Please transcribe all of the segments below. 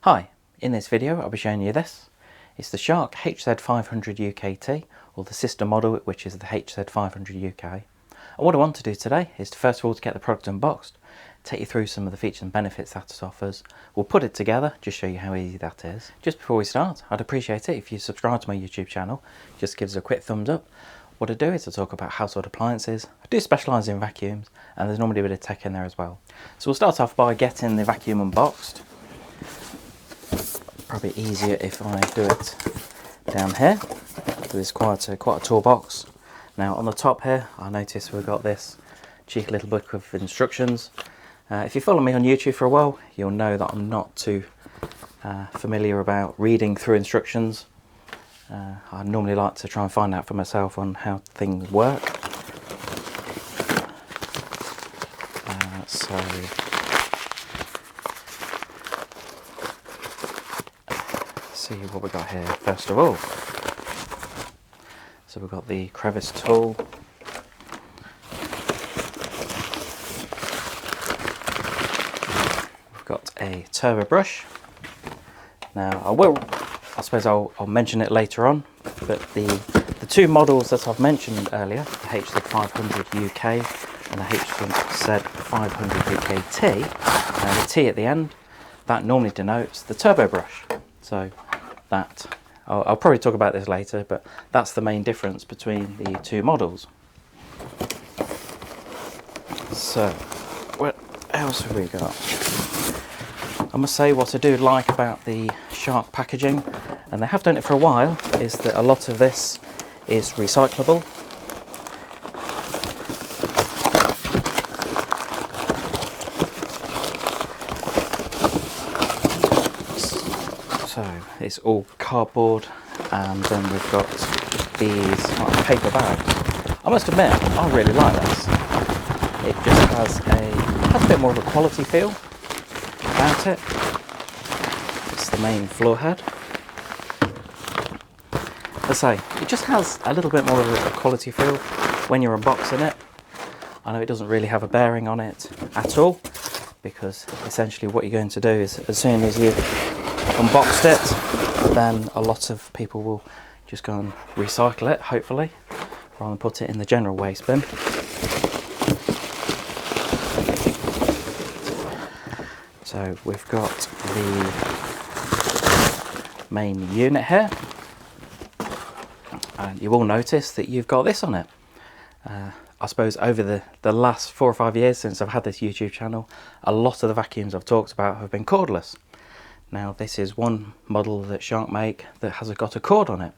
Hi, in this video I'll be showing you this. It's the Shark HZ500UKT, or the sister model which is the HZ500UK. And what I want to do today is to first of all to get the product unboxed, take you through some of the features and benefits that it offers. We'll put it together, just show you how easy that is. Just before we start, I'd appreciate it if you subscribe to my YouTube channel, just give us a quick thumbs up. What I do is I talk about household appliances, I do specialise in vacuums, and there's normally a bit of tech in there as well. So we'll start off by getting the vacuum unboxed. Probably easier if I do it down here. There's quite a tall box. Now on the top here, I notice we've got this cheeky little book of instructions. If you follow me on YouTube for a while, you'll know that I'm not too familiar about reading through instructions. I normally like to try and find out for myself on how things work. So see what we got here first of all. So we've got the crevice tool. We've got a turbo brush. Now I suppose I'll mention it later on, but the two models that I've mentioned earlier, the HZ500UK and the HZ500UKT, the T at the end, that normally denotes the turbo brush. So that, I'll probably talk about this later, but that's the main difference between the two models. So, what else have we got? I must say what I do like about the Shark packaging, and they have done it for a while, is that a lot of this is recyclable. So it's all cardboard, and then we've got these paper bags. I must admit, I really like this. It just has a bit more of a quality feel about it. It's the main floor head. As I say, it just has a little bit more of a quality feel when you're unboxing it. I know it doesn't really have a bearing on it at all, because essentially what you're going to do is, as soon as you've unboxed it, then a lot of people will just go and recycle it, hopefully, rather than put it in the general waste bin. So we've got the main unit here, and you will notice that you've got this on it. I suppose over the last 4 or 5 years since I've had this YouTube channel, a lot of the vacuums I've talked about have been cordless. Now this is one model that Shark make that has got a cord on it.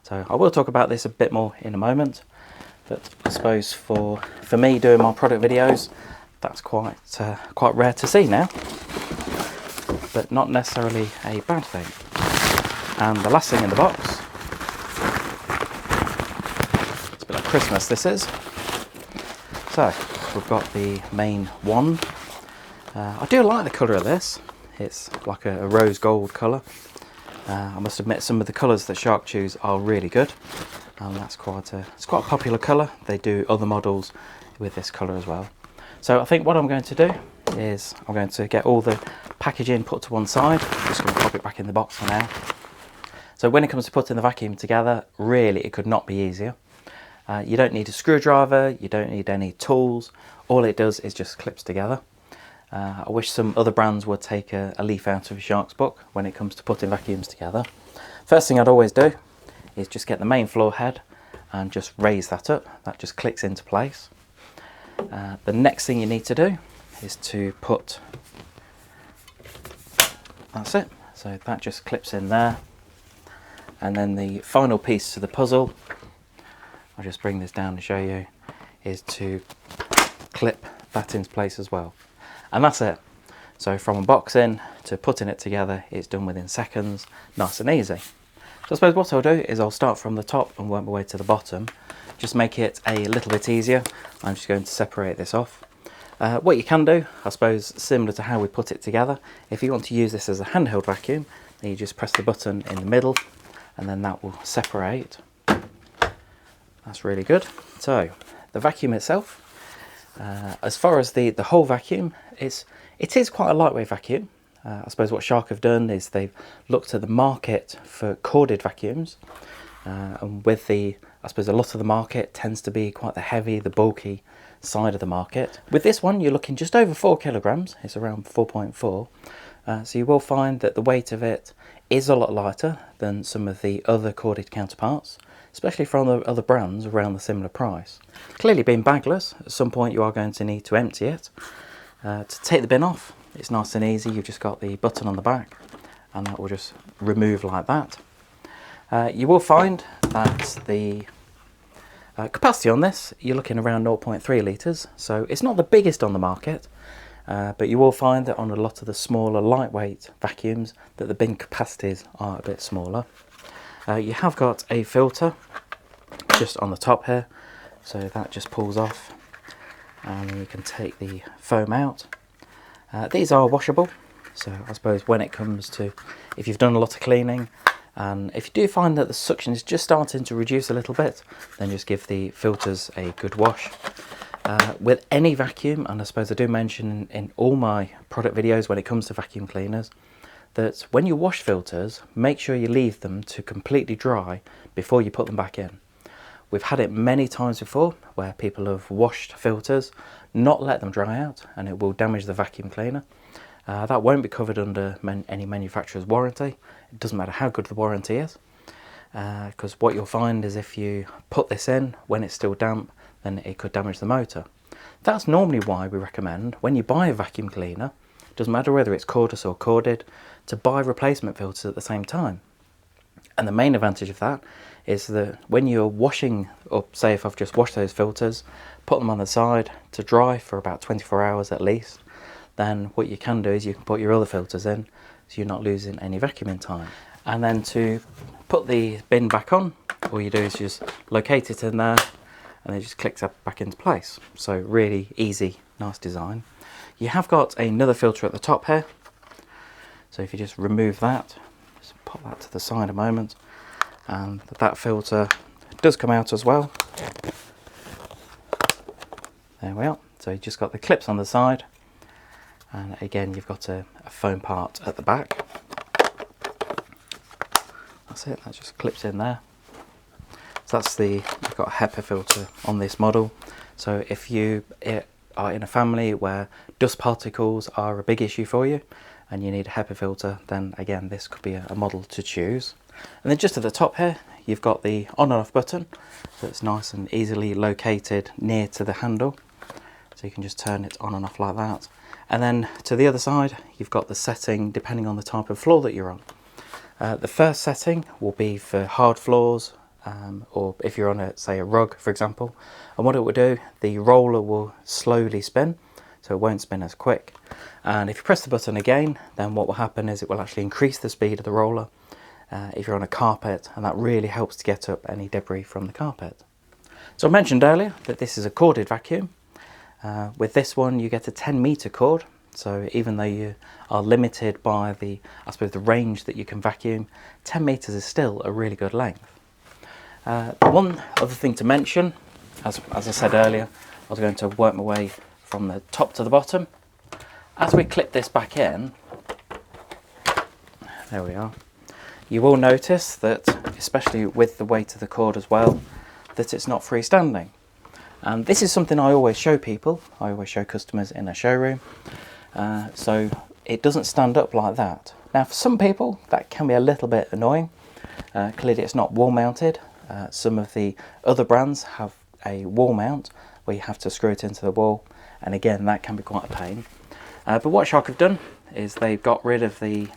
So I will talk about this a bit more in a moment, but I suppose for me doing my product videos, that's quite rare to see now, but not necessarily a bad thing. And the last thing in the box, it's a bit like Christmas this is. So we've got the main wand. I do like the colour of this. It's like a rose gold colour. I must admit some of the colours that Shark choose are really good, and that's quite a popular colour. They do other models with this colour as well. So I think what I'm going to do is I'm going to get all the packaging put to one side. I'm just going to pop it back in the box for now. So when it comes to putting the vacuum together, really it could not be easier. You don't need a screwdriver, you don't need any tools. All it does is just clips together. I wish some other brands would take a leaf out of Shark's book when it comes to putting vacuums together. First thing I'd always do is just get the main floor head and just raise that up. That just clicks into place. The next thing you need to do is to put, that's it, so that just clips in there. And then the final piece to the puzzle, I'll just bring this down to show you, is to clip that into place as well. And that's it. So from unboxing to putting it together, it's done within seconds, nice and easy. So I suppose what I'll do is I'll start from the top and work my way to the bottom. Just make it a little bit easier. I'm just going to separate this off. What you can do, I suppose, similar to how we put it together, if you want to use this as a handheld vacuum, then you just press the button in the middle and then that will separate. That's really good. So the vacuum itself, as far as the whole vacuum, it is quite a lightweight vacuum. I suppose what Shark have done is they've looked at the market for corded vacuums, and with the, I suppose a lot of the market tends to be quite the heavy, the bulky side of the market. With this one you're looking just over 4 kilograms, it's around 4.4, so you will find that the weight of it is a lot lighter than some of the other corded counterparts, especially from the other brands around the similar price. Clearly being bagless, at some point you are going to need to empty it. To take the bin off, it's nice and easy. You've just got the button on the back and that will just remove like that. You will find that the capacity on this, you're looking around 0.3 litres, so it's not the biggest on the market, but you will find that on a lot of the smaller lightweight vacuums that the bin capacities are a bit smaller. You have got a filter just on the top here, so that just pulls off and then you can take the foam out. These are washable, so I suppose when it comes to, if you've done a lot of cleaning and if you do find that the suction is just starting to reduce a little bit, then just give the filters a good wash. With any vacuum, and I suppose I do mention in all my product videos when it comes to vacuum cleaners, that when you wash filters, make sure you leave them to completely dry before you put them back in. We've had it many times before where people have washed filters, not let them dry out, and it will damage the vacuum cleaner. That won't be covered under any manufacturer's warranty. It doesn't matter how good the warranty is, because what you'll find is if you put this in when it's still damp, then it could damage the motor. That's normally why we recommend when you buy a vacuum cleaner, doesn't matter whether it's cordless or corded, to buy replacement filters at the same time. And the main advantage of that is that when you're washing, or say if I've just washed those filters, put them on the side to dry for about 24 hours at least, then what you can do is you can put your other filters in, so you're not losing any vacuuming time. And then to put the bin back on, all you do is just locate it in there and it just clicks up back into place. So really easy, nice design. You have got another filter at the top here, so if you just remove that, just pop that to the side a moment, and that filter does come out as well. There we are. So you've just got the clips on the side, and again you've got a foam part at the back. That's it, that just clips in there. So that's you've got a HEPA filter on this model. So if you are in a family where dust particles are a big issue for you and you need a HEPA filter, then again this could be a model to choose. And then just at the top here you've got the on and off button, so it's nice and easily located near to the handle, so you can just turn it on and off like that. And then to the other side you've got the setting depending on the type of floor that you're on. The first setting will be for hard floors, or if you're on say a rug for example, and what it will do, the roller will slowly spin, so it won't spin as quick, and if you press the button again, then what will happen is it will actually increase the speed of the roller if you're on a carpet, and that really helps to get up any debris from the carpet. So I mentioned earlier that this is a corded vacuum. With this one you get a 10-meter cord, so even though you are limited by I suppose the range that you can vacuum, 10 meters is still a really good length. One other thing to mention, as I said earlier, I was going to work my way from the top to the bottom. As we clip this back in, there we are, you will notice that, especially with the weight of the cord as well, that it's not freestanding. And this is something I always show people, I always show customers in a showroom, so it doesn't stand up like that. Now for some people that can be a little bit annoying. Clearly it's not wall mounted. Some of the other brands have a wall mount where you have to screw it into the wall, and again that can be quite a pain. But what Shark have done is they've got rid of the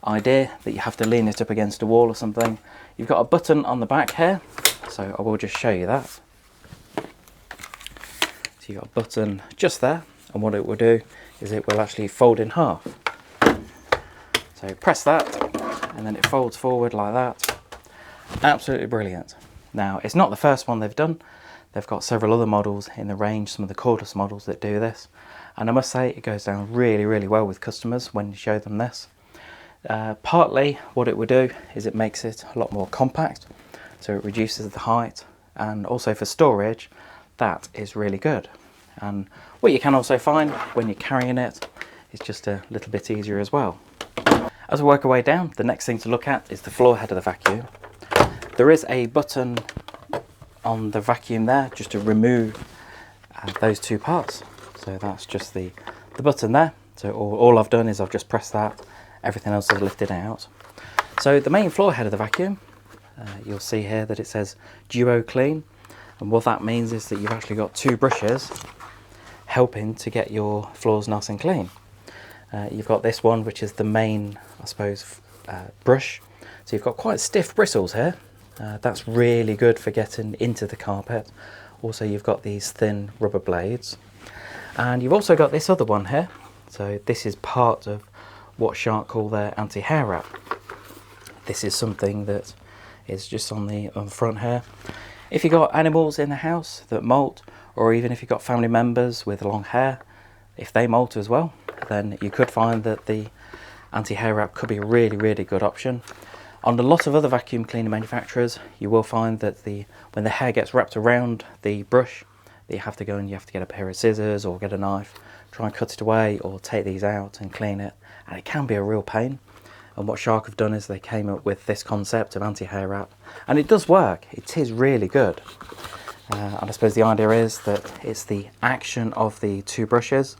idea that you have to lean it up against a wall or something. You've got a button on the back here, so I will just show you that. So you've got a button just there, and what it will do is it will actually fold in half. So press that and then it folds forward like that. Absolutely brilliant. Now it's not the first one they've done. They've got several other models in the range, some of the cordless models that do this, and I must say it goes down really well with customers when you show them this. Partly what it will do is it makes it a lot more compact, so it reduces the height, and also for storage that is really good. And what you can also find when you're carrying it it's just a little bit easier as well. As we work our way down, the next thing to look at is the floor head of the vacuum. There is a button on the vacuum there just to remove those two parts. So that's just the button there. So all I've done is I've just pressed that, everything else is lifted out. So the main floor head of the vacuum, you'll see here that it says Duo Clean, and what that means is that you've actually got two brushes helping to get your floors nice and clean. You've got this one, which is the main, I suppose, brush. So you've got quite stiff bristles here. That's really good for getting into the carpet. Also, you've got these thin rubber blades. And you've also got this other one here. So this is part of what Shark call their anti-hair wrap. This is something that is just on the front here. If you've got animals in the house that molt, or even if you've got family members with long hair, if they molt as well, then you could find that the anti-hair wrap could be a really, really good option. On a lot of other vacuum cleaner manufacturers, you will find that when the hair gets wrapped around the brush, that you have to go and you have to get a pair of scissors or get a knife, try and cut it away or take these out and clean it, and it can be a real pain. And what Shark have done is they came up with this concept of anti-hair wrap, and it does work. It is really good. And I suppose the idea is that it's the action of the two brushes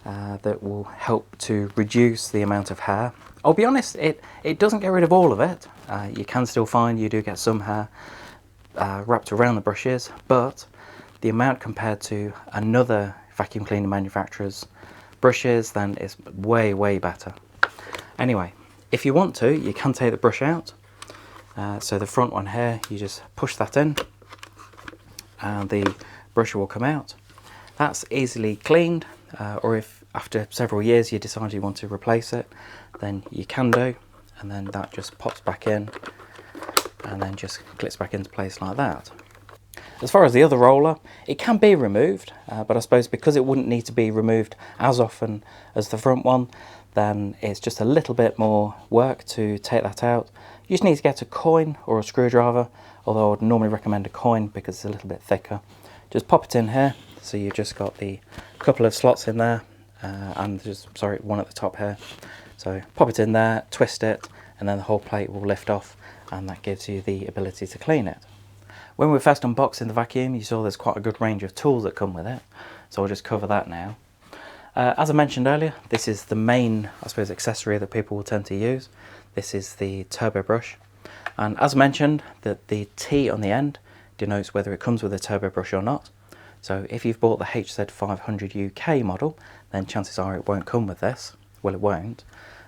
that will help to reduce the amount of hair. I'll be honest, it doesn't get rid of all of it. You can still find you do get some hair wrapped around the brushes, but the amount compared to another vacuum cleaner manufacturer's brushes then is way, way better. Anyway, if you want to, you can take the brush out. So the front one here, you just push that in and the brush will come out. That's easily cleaned, or if after several years you decide you want to replace it, then you can do, and then that just pops back in and then just clips back into place like that. As far as the other roller, it can be removed, but I suppose because it wouldn't need to be removed as often as the front one, then it's just a little bit more work to take that out. You just need to get a coin or a screwdriver, although I would normally recommend a coin because it's a little bit thicker. Just pop it in here, so you've just got the couple of slots in there, and just, sorry, one at the top here. So pop it in there, twist it, and then the whole plate will lift off, and that gives you the ability to clean it. When we first unboxing the vacuum, you saw there's quite a good range of tools that come with it, so I'll just cover that now. As I mentioned earlier, this is the main, I suppose, accessory that people will tend to use. This is the turbo brush, and as mentioned, that the T on the end denotes whether it comes with a turbo brush or not. So if you've bought the HZ500UK model, then chances are it won't come with this. Well, it won't.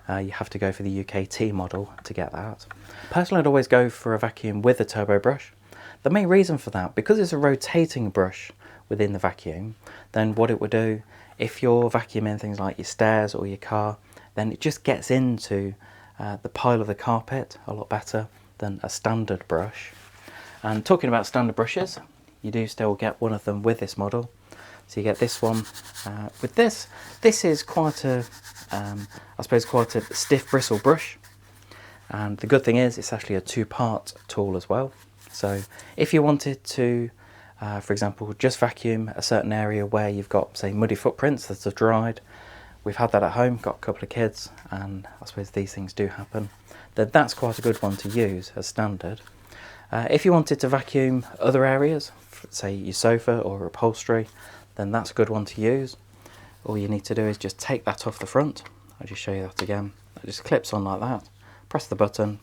You have to go for the UKT model to get that. Personally, I'd always go for a vacuum with a turbo brush. The main reason for that, because it's a rotating brush within the vacuum, then what it would do, if you're vacuuming things like your stairs or your car, then it just gets into the pile of the carpet a lot better than a standard brush. And talking about standard brushes, you do still get one of them with this model. So you get this one. With this is quite a, I suppose, quite a stiff bristle brush. And the good thing is it's actually a two-part tool as well. So if you wanted to, for example, just vacuum a certain area where you've got, say, muddy footprints that have dried, we've had that at home, got a couple of kids, and I suppose these things do happen, then that's quite a good one to use as standard. If you wanted to vacuum other areas, say your sofa or upholstery, then that's a good one to use. All you need to do is just take that off the front. I'll just show you that again. It just clips on like that, press the button,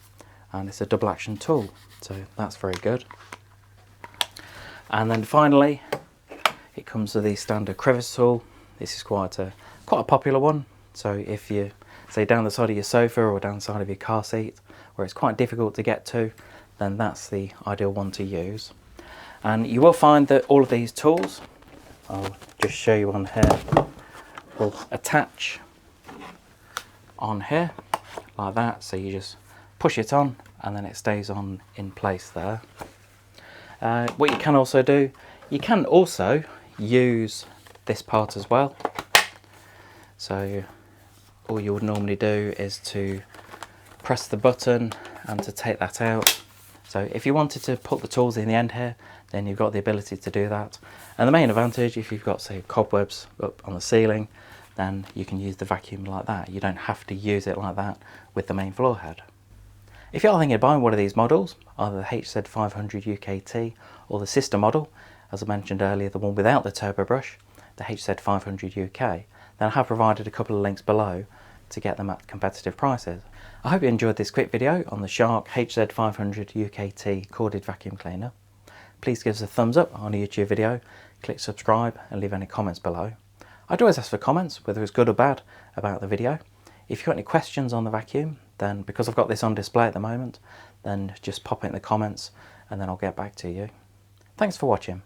and it's a double action tool, so that's very good. And then finally, it comes with the standard crevice tool. This is quite a popular one. So if you, say, down the side of your sofa or down the side of your car seat, where it's quite difficult to get to, then that's the ideal one to use. And you will find that all of these tools, I'll just show you on here, will attach on here like that. So you just push it on and then it stays on in place there. What you can also do, you can also use this part as well. So all you would normally do is to press the button and to take that out. So if you wanted to put the tools in the end here, then you've got the ability to do that. And the main advantage, if you've got, say, cobwebs up on the ceiling, then you can use the vacuum like that. You don't have to use it like that with the main floor head. If you're thinking of buying one of these models, either the HZ500UKT or the sister model, as I mentioned earlier, the one without the turbo brush, the HZ500UK, then I have provided a couple of links below to get them at competitive prices. I hope you enjoyed this quick video on the Shark HZ500UKT corded vacuum cleaner. Please give us a thumbs up on a YouTube video, click subscribe and leave any comments below. I'd always ask for comments, whether it's good or bad, about the video. If you've got any questions on the vacuum, then because I've got this on display at the moment, then just pop it in the comments and then I'll get back to you. Thanks for watching.